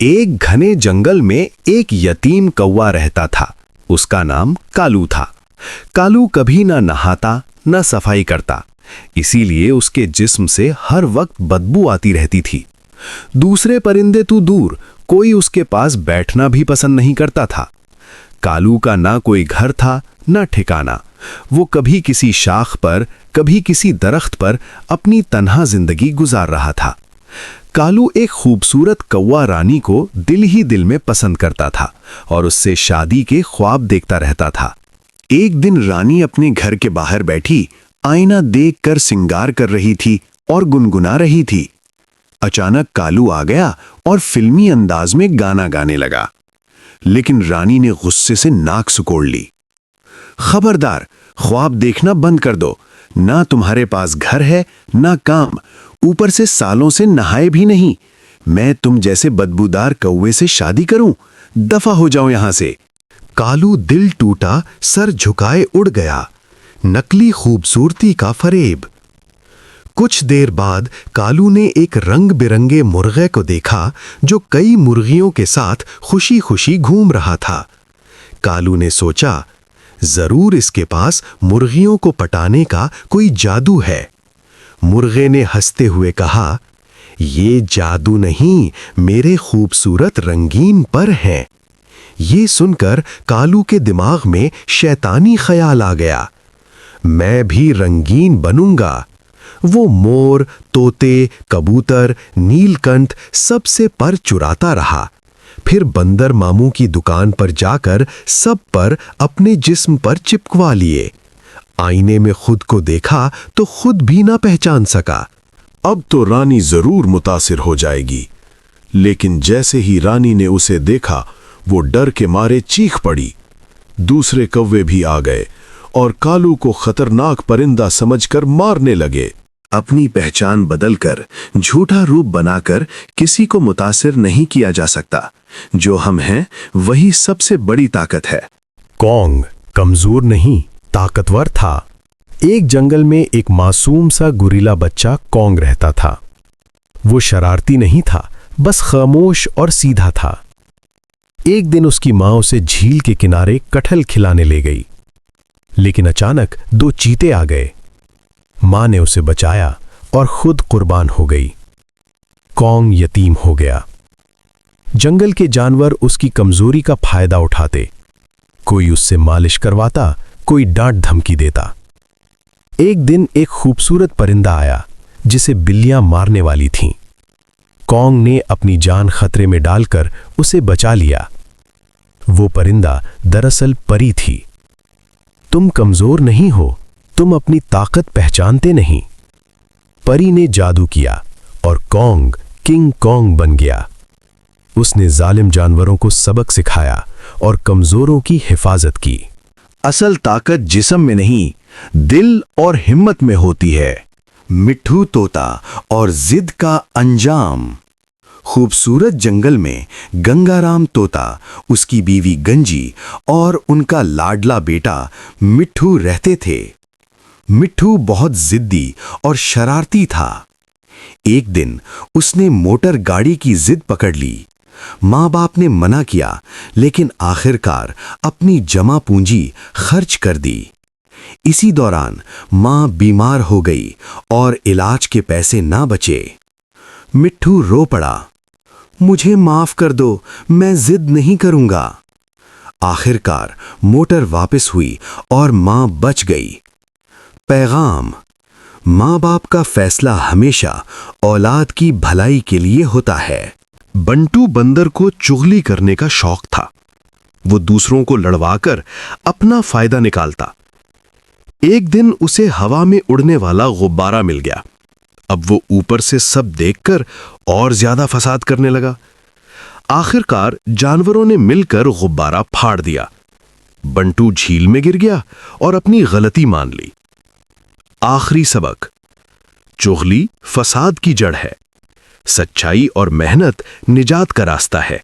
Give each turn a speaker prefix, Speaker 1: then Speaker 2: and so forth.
Speaker 1: एक घने जंगल में एक यतीम कौवा रहता था। उसका नाम कालू था। कालू कभी न नहाता न सफाई करता, इसीलिए उसके जिस्म से हर वक्त बदबू आती रहती थी। दूसरे परिंदे तो दूर, कोई उसके पास बैठना भी पसंद नहीं करता था। कालू का ना कोई घर था न ठिकाना। वो कभी किसी शाख पर, कभी किसी दरख्त पर अपनी तन्हा जिंदगी गुजार रहा था। कालू एक खूबसूरत कौवा रानी को दिल ही दिल में पसंद करता था और उससे शादी के ख्वाब देखता रहता था। एक दिन रानी अपने घर के बाहर बैठी आईना देखकर सिंगार कर रही थी और गुनगुना रही थी। अचानक कालू आ गया और फिल्मी अंदाज में गाना गाने लगा, लेकिन रानी ने गुस्से से नाक सिकोड़ ली। खबरदार, ख्वाब देखना बंद कर दो। ना तुम्हारे पास घर है ना काम, ऊपर से सालों से नहाए भी नहीं। मैं तुम जैसे बदबूदार कौवे से शादी करूं? दफा हो जाओ यहां से। कालू दिल टूटा, सर झुकाए उड़ गया। नकली खूबसूरती का फरेब। कुछ देर बाद कालू ने एक रंग बिरंगे मुर्गे को देखा जो कई मुर्गियों के साथ खुशी खुशी घूम रहा था। कालू ने सोचा, जरूर इसके पास मुर्गियों को पटाने का कोई जादू है। मुर्गे ने हंसते हुए कहा, ये जादू नहीं, मेरे खूबसूरत रंगीन पर हैं। ये सुनकर कालू के दिमाग में शैतानी ख्याल आ गया, मैं भी रंगीन बनूंगा। वो मोर, तोते, कबूतर, नीलकंठ सबसे पर चुराता रहा। फिर बंदर मामू की दुकान पर जाकर सब पर अपने जिस्म पर चिपकवा लिए। आईने में खुद को देखा तो खुद भी ना पहचान सका। अब तो रानी जरूर मुतासिर हो जाएगी। लेकिन जैसे ही रानी ने उसे देखा, वो डर के मारे चीख पड़ी। दूसरे कौवे भी आ गए और कालू को खतरनाक परिंदा समझकर मारने लगे। अपनी पहचान बदलकर, झूठा रूप बनाकर किसी को मुतासिर नहीं किया जा सकता। जो हम हैं वही सबसे बड़ी ताकत है। कौंग कमजोर नहीं, ताकतवर था। एक जंगल में एक मासूम सा गुरीला बच्चा कौंग रहता था। वो शरारती नहीं था, बस खामोश और सीधा था। एक दिन उसकी माँ उसे झील के किनारे कटहल खिलाने ले गई, लेकिन अचानक दो चीते आ गए। माँ ने उसे बचाया और खुद कुर्बान हो गई। कौंग यतीम हो गया। जंगल के जानवर उसकी कमजोरी का फायदा उठाते। कोई उससे मालिश करवाता, कोई डांट धमकी देता। एक दिन एक खूबसूरत परिंदा आया जिसे बिल्लियां मारने वाली थीं। कौंग ने अपनी जान खतरे में डालकर उसे बचा लिया। वो परिंदा दरअसल परी थी। तुम कमजोर नहीं हो, तुम अपनी ताकत पहचानते नहीं। परी ने जादू किया और कौंग किंग कौंग बन गया। उसने जालिम जानवरों को सबक सिखाया और कमजोरों की हिफाजत की। असल ताकत जिस्म में नहीं, दिल और हिम्मत में होती है। मिट्ठू तोता और जिद का अंजाम। खूबसूरत जंगल में गंगाराम तोता, उसकी बीवी गंजी और उनका लाडला बेटा मिट्ठू रहते थे। मिट्ठू बहुत जिद्दी और शरारती था। एक दिन उसने मोटर गाड़ी की जिद पकड़ ली। माँ बाप ने मना किया, लेकिन आखिरकार अपनी जमा पूंजी खर्च कर दी। इसी दौरान माँ बीमार हो गई और इलाज के पैसे ना बचे। मिट्ठू रो पड़ा, मुझे माफ कर दो, मैं जिद नहीं करूंगा। आखिरकार मोटर वापस हुई और माँ बच गई। पैगाम: माँ बाप का फैसला हमेशा औलाद की भलाई के लिए होता है। बंटू बंदर को चुगली करने का शौक था। वो दूसरों को लड़वाकर अपना फायदा निकालता। एक दिन उसे हवा में उड़ने वाला गुब्बारा मिल गया। अब वो ऊपर से सब देखकर और ज्यादा फसाद करने लगा। आखिरकार जानवरों ने मिलकर गुब्बारा फाड़ दिया। बंटू झील में गिर गया और अपनी गलती मान ली। आखिरी सबक: चुगली फसाद की जड़ है, सच्चाई और मेहनत निजात का रास्ता है।